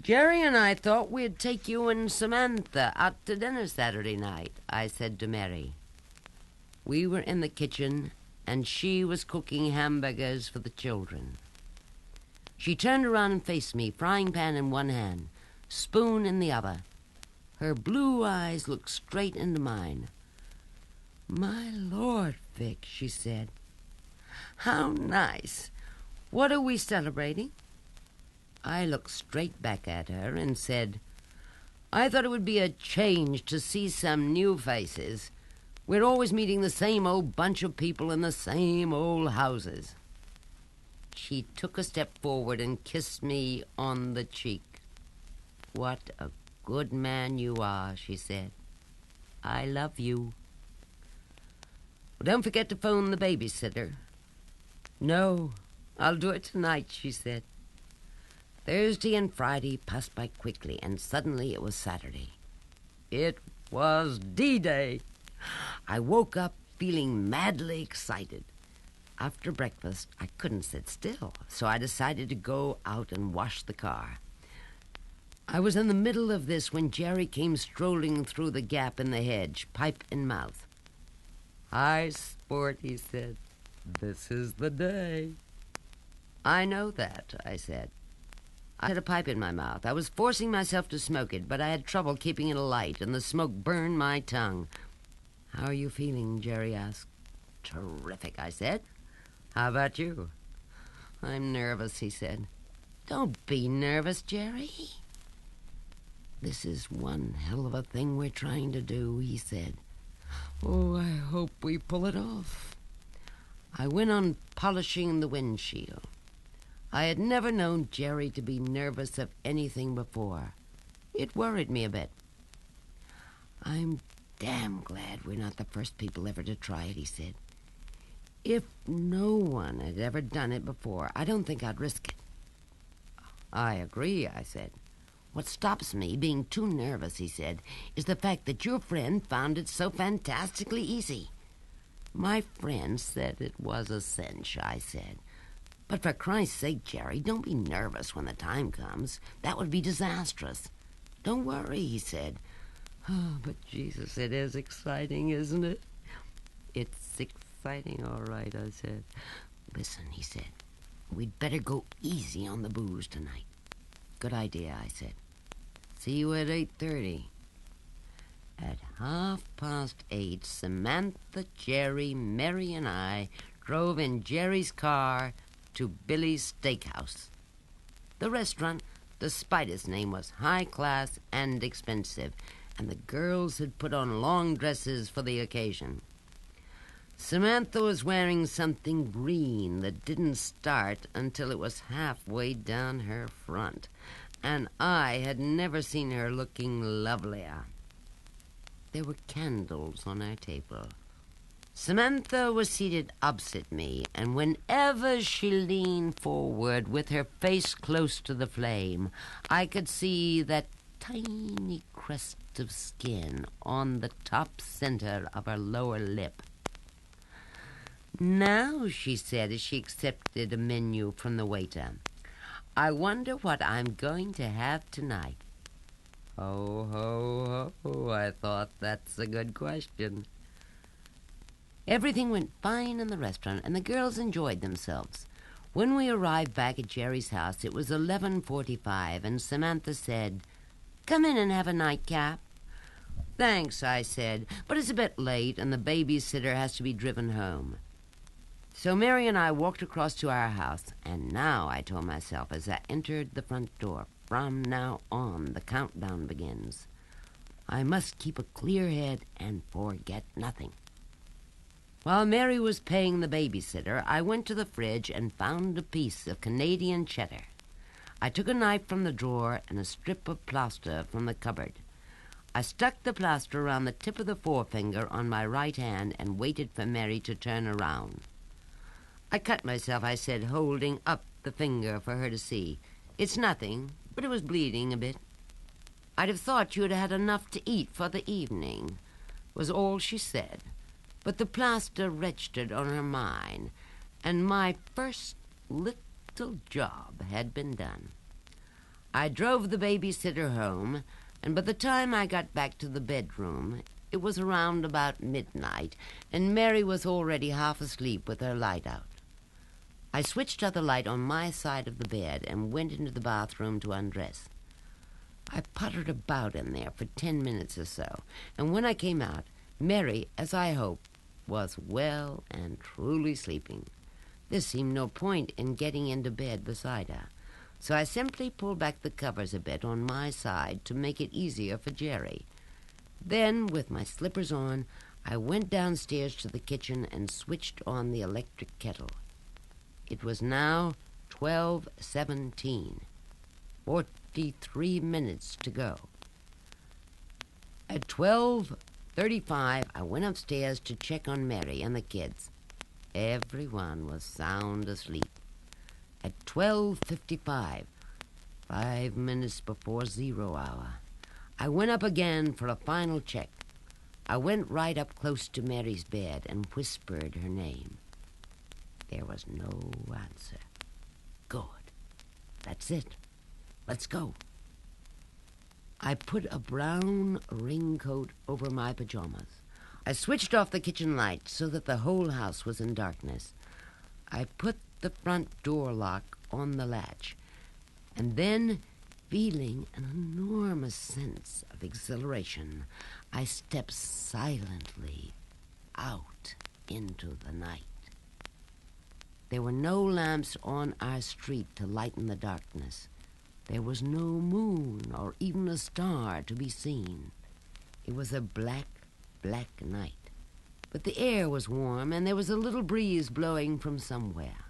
"Jerry and I thought we'd take you and Samantha out to dinner Saturday night," I said to Mary. We were in the kitchen, and she was cooking hamburgers for the children. She turned around and faced me, frying pan in one hand, spoon in the other. Her blue eyes looked straight into mine. "My Lord, Vic," she said. "How nice. What are we celebrating?" I looked straight back at her and said, "I thought it would be a change to see some new faces. We're always meeting the same old bunch of people in the same old houses." She took a step forward and kissed me on the cheek. "What a good man you are," she said. "I love you." "Well, don't forget to phone the babysitter." "No, I'll do it tonight," she said. Thursday and Friday passed by quickly, and suddenly it was Saturday. It was D-Day. I woke up feeling madly excited. After breakfast, I couldn't sit still, so I decided to go out and wash the car. I was in the middle of this when Jerry came strolling through the gap in the hedge, pipe in mouth. "Hi, sport," he said. "This is the day." "I know that," I said. I had a pipe in my mouth. I was forcing myself to smoke it, but I had trouble keeping it alight, and the smoke burned my tongue. "How are you feeling?" Jerry asked. "Terrific," I said. "How about you?" "I'm nervous," he said. "Don't be nervous, Jerry." "This is one hell of a thing we're trying to do," he said. "Oh, I hope we pull it off." I went on polishing the windshield. I had never known Jerry to be nervous of anything before. It worried me a bit. "I'm damn glad we're not the first people ever to try it," he said. "If no one had ever done it before, I don't think I'd risk it. I agree, I said. What stops me being too nervous, he said, is the fact that your friend found it so fantastically easy. My friend said it was a cinch, I said. But for Christ's sake, Jerry, don't be nervous when the time comes. That would be disastrous. Don't worry, he said. Oh, but Jesus, it is exciting, isn't it? It's exciting, all right, I said. Listen, he said, we'd better go easy on the booze tonight. Good idea, I said. See you at 8:30. At 8:30, Samantha, Jerry, Mary, and I drove in Jerry's car to Billy's Steakhouse. The restaurant, despite its name, was high class and expensive, and the girls had put on long dresses for the occasion. Samantha was wearing something green that didn't start until it was halfway down her front, and I had never seen her looking lovelier. There were candles on our table. Samantha was seated opposite me, and whenever she leaned forward with her face close to the flame, I could see that tiny crest of skin on the top center of her lower lip. Now, she said as she accepted a menu from the waiter, I wonder what I'm going to have tonight. Ho, ho, ho, I thought, that's a good question. Everything went fine in the restaurant, and the girls enjoyed themselves. When we arrived back at Jerry's house, it was 11:45, and Samantha said, Come in and have a nightcap. Thanks, I said, but it's a bit late, and the babysitter has to be driven home. So Mary and I walked across to our house, and now, I told myself as I entered the front door, from now on, the countdown begins. I must keep a clear head and forget nothing. While Mary was paying the babysitter, I went to the fridge and found a piece of Canadian cheddar. I took a knife from the drawer and a strip of plaster from the cupboard. I stuck the plaster around the tip of the forefinger on my right hand and waited for Mary to turn around. I cut myself, I said, holding up the finger for her to see. It's nothing, but it was bleeding a bit. I'd have thought you'd had enough to eat for the evening, was all she said. But the plaster registered on her mind, and my first little job had been done. I drove the babysitter home, and by the time I got back to the bedroom, it was around about midnight, and Mary was already half asleep with her light out. I switched out the light on my side of the bed and went into the bathroom to undress. I puttered about in there for 10 minutes or so, and when I came out, Mary, as I hoped, was well and truly sleeping. There seemed no point in getting into bed beside her, so I simply pulled back the covers a bit on my side to make it easier for Jerry. Then, with my slippers on, I went downstairs to the kitchen and switched on the electric kettle. It was now 12:17, 43 minutes to go. At 12:35, I went upstairs to check on Mary and the kids. Everyone was sound asleep. At 12:55, 5 minutes before 0 hour, I went up again for a final check. I went right up close to Mary's bed and whispered her name. There was no answer. Good. That's it. Let's go. I put a brown raincoat over my pajamas. I switched off the kitchen light so that the whole house was in darkness. I put the front door lock on the latch, and then, feeling an enormous sense of exhilaration, I stepped silently out into the night. There were no lamps on our street to lighten the darkness. There was no moon or even a star to be seen. It was a black, black night. But the air was warm, and there was a little breeze blowing from somewhere.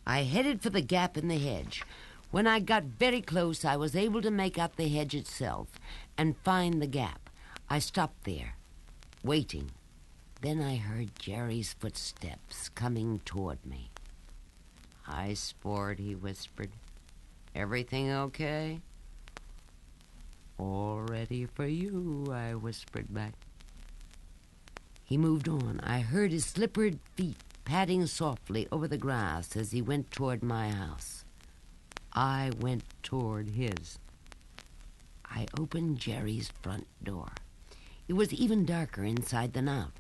I headed for the gap in the hedge. When I got very close, I was able to make out the hedge itself and find the gap. I stopped there, waiting. Then I heard Jerry's footsteps coming toward me. "Hi, sport," he whispered. Everything okay?" "All ready for you," I whispered back. He moved on. I heard his slippered feet padding softly over the grass as he went toward my house. I went toward his. I opened Jerry's front door. It was even darker inside than out.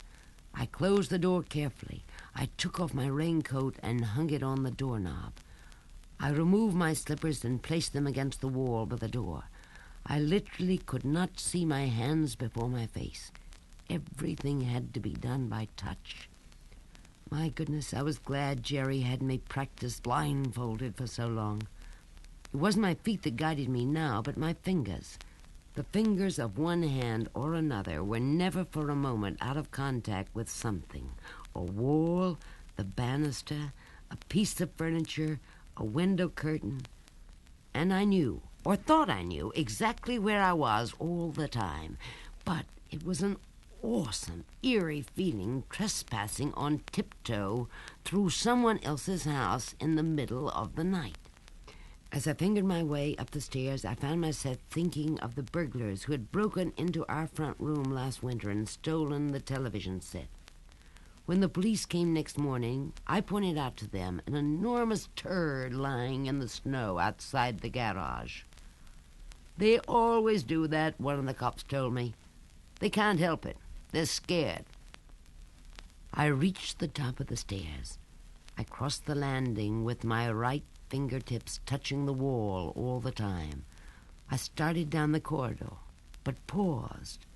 I closed the door carefully. I took off my raincoat and hung it on the doorknob. I removed my slippers and placed them against the wall by the door. I literally could not see my hands before my face. Everything had to be done by touch. My goodness, I was glad Jerry had me practice blindfolded for so long. It wasn't my feet that guided me now, but my fingers. The fingers of one hand or another were never for a moment out of contact with something. A wall, the banister, a piece of furniture, a window curtain. And I knew, or thought I knew, exactly where I was all the time. But it was an awesome, eerie feeling trespassing on tiptoe through someone else's house in the middle of the night. As I fingered my way up the stairs, I found myself thinking of the burglars who had broken into our front room last winter and stolen the television set. When the police came next morning, I pointed out to them an enormous turd lying in the snow outside the garage. "They always do that," one of the cops told me. "They can't help it. They're scared." I reached the top of the stairs. I crossed the landing with my right fingertips touching the wall all the time. I started down the corridor, but paused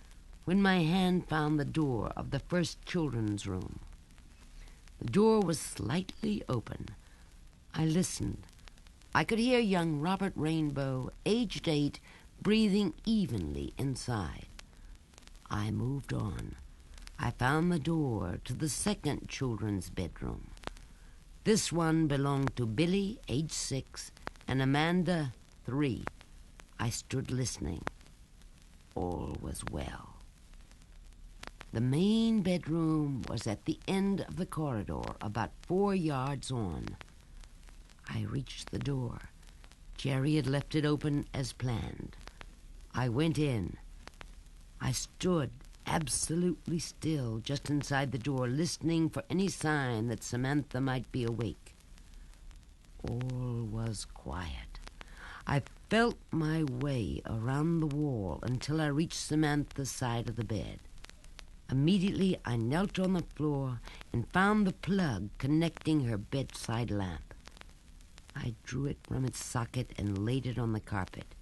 when my hand found the door of the first children's room. The door was slightly open. I listened. I could hear young Robert Rainbow, aged 8, breathing evenly inside. I moved on. I found the door to the second children's bedroom. This one belonged to Billy, age 6, and Amanda, 3. I stood listening. All was well. The main bedroom was at the end of the corridor, about 4 yards on. I reached the door. Jerry had left it open as planned. I went in. I stood absolutely still just inside the door, listening for any sign that Samantha might be awake. All was quiet. I felt my way around the wall until I reached Samantha's side of the bed. Immediately, I knelt on the floor and found the plug connecting her bedside lamp. I drew it from its socket and laid it on the carpet.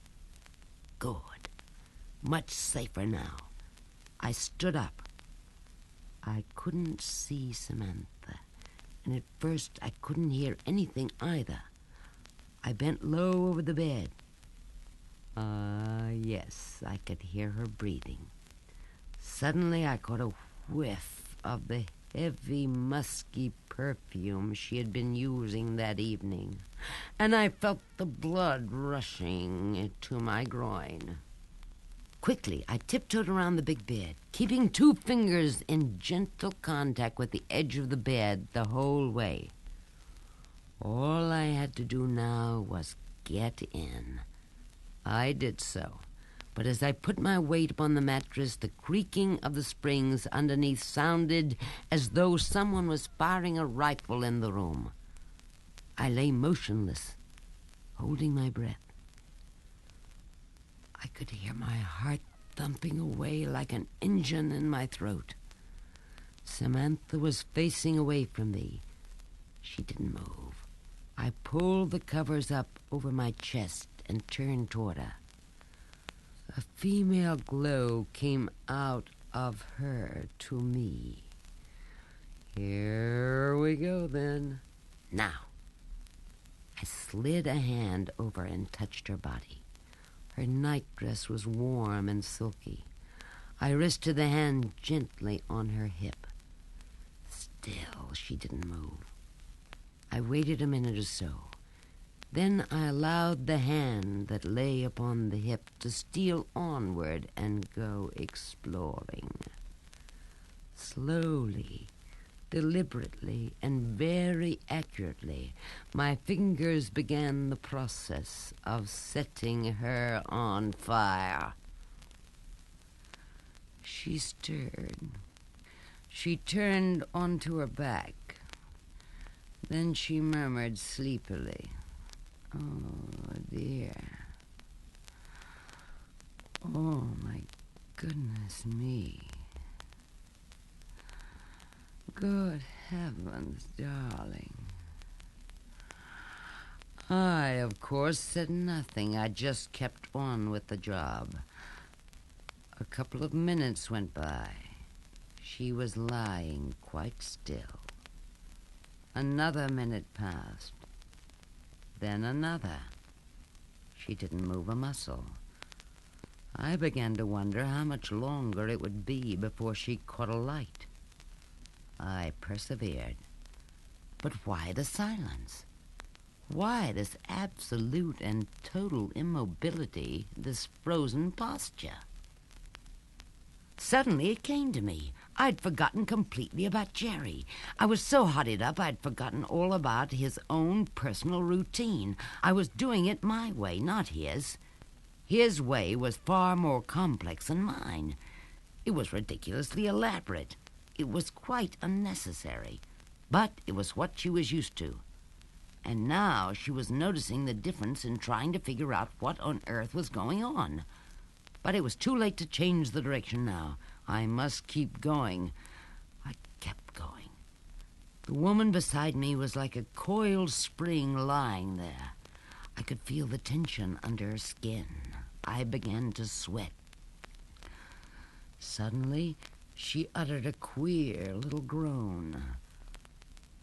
Good. Much safer now. I stood up. I couldn't see Samantha, and at first I couldn't hear anything either. I bent low over the bed. Yes, I could hear her breathing. Suddenly I caught a whiff of the heavy, musky perfume she had been using that evening, and I felt the blood rushing to my groin. Quickly, I tiptoed around the big bed, keeping 2 fingers in gentle contact with the edge of the bed the whole way. All I had to do now was get in. I did so, but as I put my weight upon the mattress, the creaking of the springs underneath sounded as though someone was firing a rifle in the room. I lay motionless, holding my breath. I could hear my heart thumping away like an engine in my throat. Samantha was facing away from me. She didn't move. I pulled the covers up over my chest and turned toward her. A female glow came out of her to me. Here we go, then. Now. I slid a hand over and touched her body. Her nightdress was warm and silky. I rested the hand gently on her hip. Still, she didn't move. I waited a minute or so. Then I allowed the hand that lay upon the hip to steal onward and go exploring. Slowly, Deliberately and very accurately, my fingers began the process of setting her on fire. She stirred. She turned onto her back. Then she murmured sleepily, "Oh, dear. Oh, my goodness me. Good heavens, darling." I, of course, said nothing. I just kept on with the job. A couple of minutes went by. She was lying quite still. Another minute passed. Then another. She didn't move a muscle. I began to wonder how much longer it would be before she caught a light. I persevered. But why the silence? Why this absolute and total immobility, this frozen posture? Suddenly it came to me. I'd forgotten completely about Jerry. I was so hotted up I'd forgotten all about his own personal routine. I was doing it my way, not his. His way was far more complex than mine. It was ridiculously elaborate. It was quite unnecessary. But it was what she was used to. And now she was noticing the difference in trying to figure out what on earth was going on. But it was too late to change the direction now. I must keep going. I kept going. The woman beside me was like a coiled spring lying there. I could feel the tension under her skin. I began to sweat. Suddenly, she uttered a queer little groan.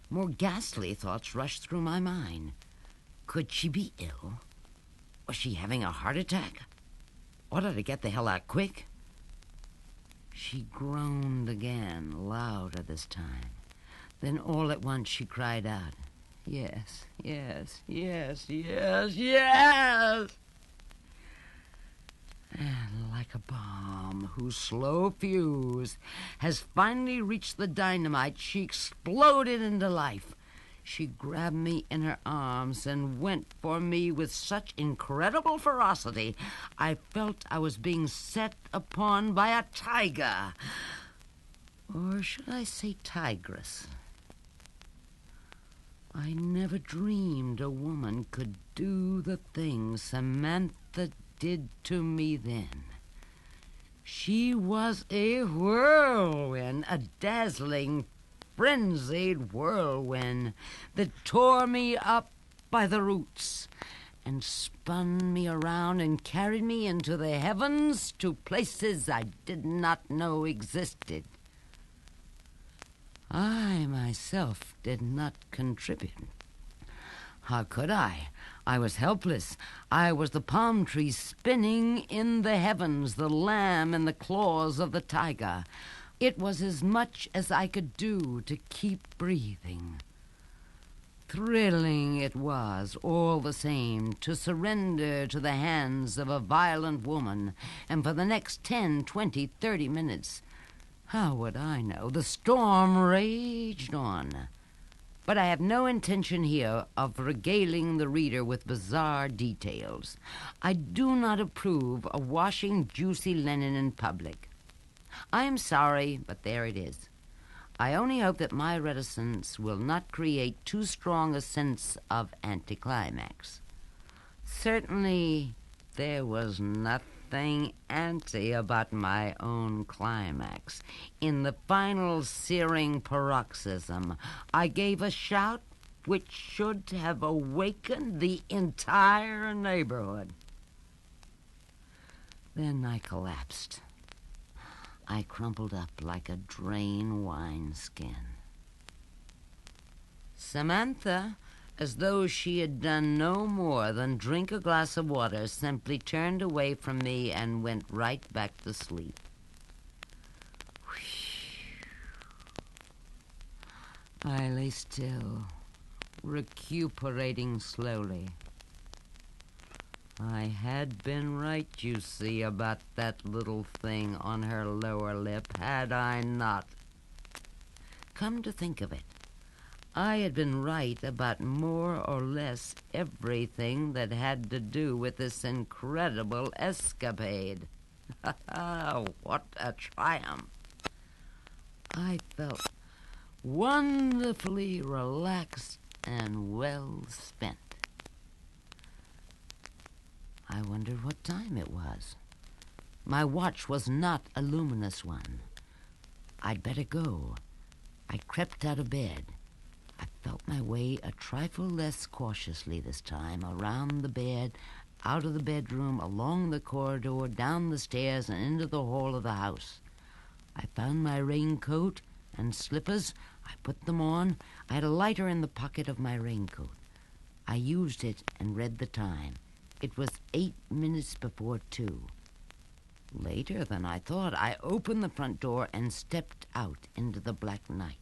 More ghastly thoughts rushed through my mind. Could she be ill? Was she having a heart attack? Ought I to get the hell out quick? She groaned again, louder this time. Then all at once she cried out, "Yes, yes, yes, yes, yes!" And like a bomb whose slow fuse has finally reached the dynamite, she exploded into life. She grabbed me in her arms and went for me with such incredible ferocity, I felt I was being set upon by a tiger. Or should I say tigress? I never dreamed a woman could do the things Samantha did to me then. She was a whirlwind, a dazzling, frenzied whirlwind that tore me up by the roots and spun me around and carried me into the heavens to places I did not know existed. I myself did not contribute. How could I? I was helpless. I was the palm tree spinning in the heavens, the lamb in the claws of the tiger. It was as much as I could do to keep breathing. Thrilling it was, all the same, to surrender to the hands of a violent woman, and for the next 10, 20, 30 minutes, how would I know? The storm raged on. But I have no intention here of regaling the reader with bizarre details. I do not approve of washing juicy linen in public. I am sorry, but there it is. I only hope that my reticence will not create too strong a sense of anticlimax. Certainly, there was nothing anti about my own climax. In the final searing paroxysm, I gave a shout which should have awakened the entire neighborhood. Then I collapsed. I crumpled up like a drain wineskin. Samantha, as though she had done no more than drink a glass of water, simply turned away from me and went right back to sleep. I lay still, recuperating slowly. I had been right, you see, about that little thing on her lower lip, had I not? come to think of it, I had been right about more or less everything that had to do with this incredible escapade. What a triumph! I felt wonderfully relaxed and well spent. I wondered what time it was. My watch was not a luminous one. I'd better go. I crept out of bed. I felt my way a trifle less cautiously this time, around the bed, out of the bedroom, along the corridor, down the stairs, and into the hall of the house. I found my raincoat and slippers. I put them on. I had a lighter in the pocket of my raincoat. I used it and read the time. It was 8 minutes before 2. Later than I thought, I opened the front door and stepped out into the black night.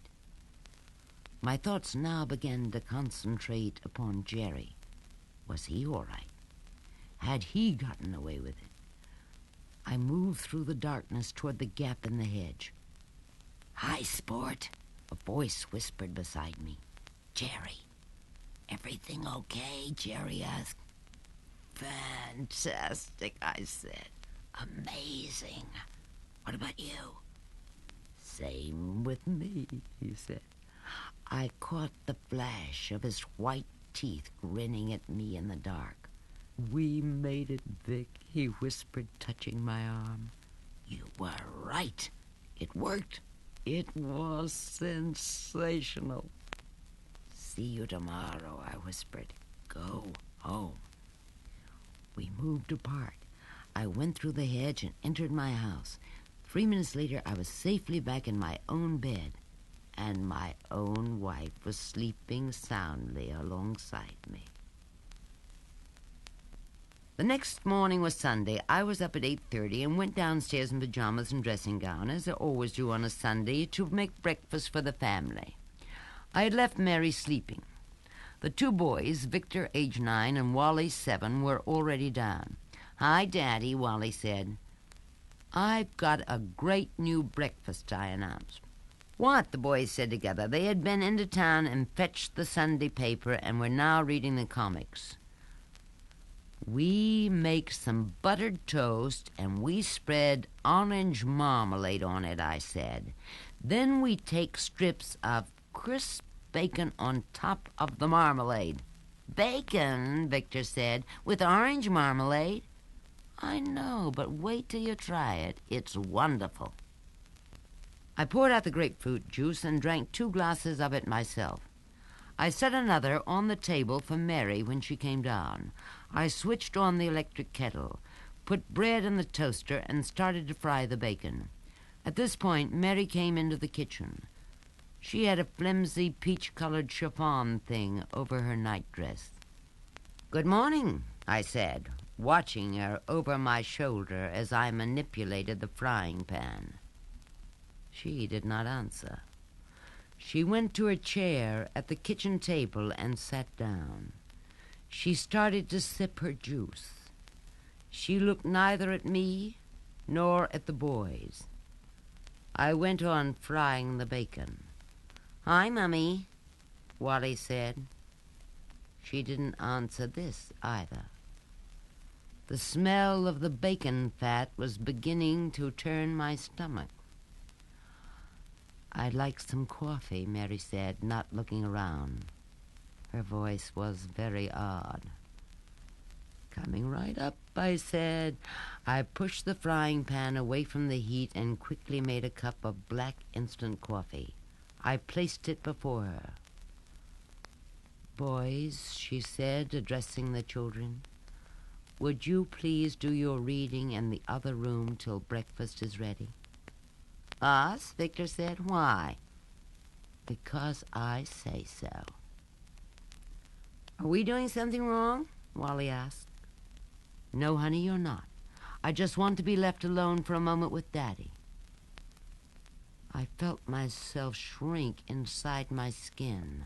My thoughts now began to concentrate upon Jerry. Was he all right? Had he gotten away with it? I moved through the darkness toward the gap in the hedge. "Hi, Sport," a voice whispered beside me. "Jerry." "Everything okay?" Jerry asked. "Fantastic," I said. "Amazing. What about you?" "Same with me," he said. I caught the flash of his white teeth grinning at me in the dark. "We made it, Vic," he whispered, touching my arm. "You were right. It worked." "It was sensational." "See you tomorrow," I whispered. "Go home." We moved apart. I went through the hedge and entered my house. 3 minutes later, I was safely back in my own bed, and my own wife was sleeping soundly alongside me. The next morning was Sunday. I was up at 8:30 and went downstairs in pajamas and dressing gown, as I always do on a Sunday, to make breakfast for the family. I had left Mary sleeping. The 2 boys, Victor, age 9, and Wally, 7, were already down. "Hi, Daddy," Wally said. "I've got a great new breakfast," I announced. "What?" the boys said together. They had been into town and fetched the Sunday paper and were now reading the comics. "We make some buttered toast and we spread orange marmalade on it," I said. "Then we take strips of crisp bacon on top of the marmalade." "Bacon," Victor said, "with orange marmalade?" "I know, but wait till you try it. It's wonderful." I poured out the grapefruit juice and drank 2 glasses of it myself. I set another on the table for Mary when she came down. I switched on the electric kettle, put bread in the toaster, and started to fry the bacon. At this point, Mary came into the kitchen. She had a flimsy peach-colored chiffon thing over her nightdress. "Good morning," I said, watching her over my shoulder as I manipulated the frying pan. She did not answer. She went to her chair at the kitchen table and sat down. She started to sip her juice. She looked neither at me nor at the boys. I went on frying the bacon. "Hi, Mummy," Wally said. She didn't answer this either. The smell of the bacon fat was beginning to turn my stomach. "I'd like some coffee," Mary said, not looking around. Her voice was very odd. "Coming right up," I said. I pushed the frying pan away from the heat and quickly made a cup of black instant coffee. I placed it before her. "Boys," she said, addressing the children, "would you please do your reading in the other room till breakfast is ready?" "Us?" Victor said. "Why?" "Because I say so." "Are we doing something wrong?" Wally asked. "No, honey, you're not. I just want to be left alone for a moment with Daddy." I felt myself shrink inside my skin.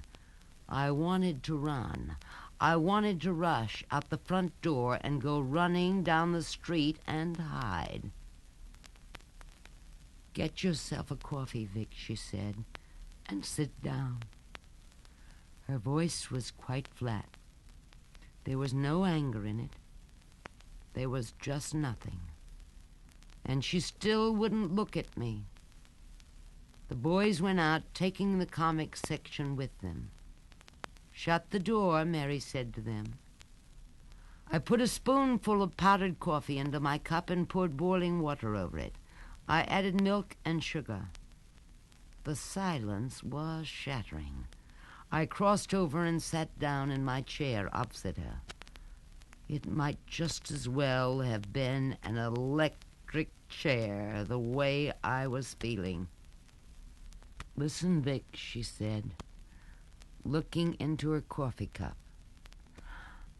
I wanted to run. I wanted to rush out the front door and go running down the street and hide. "Get yourself a coffee, Vic," she said, and sit down." Her voice was quite flat. There was no anger in it. There was just nothing. And she still wouldn't look at me. The boys went out, taking the comic section with them. "Shut the door," Mary said to them. I put a spoonful of powdered coffee into my cup and poured boiling water over it. I added milk and sugar. The silence was shattering. I crossed over and sat down in my chair opposite her. It might just as well have been an electric chair, the way I was feeling. "Listen, Vic," she said, looking into her coffee cup.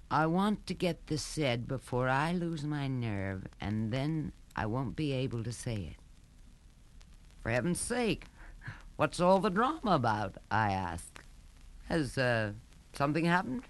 "I want to get this said before I lose my nerve, and then I won't be able to say it." "For heaven's sake, what's all the drama about?" I asked. "Has something happened?"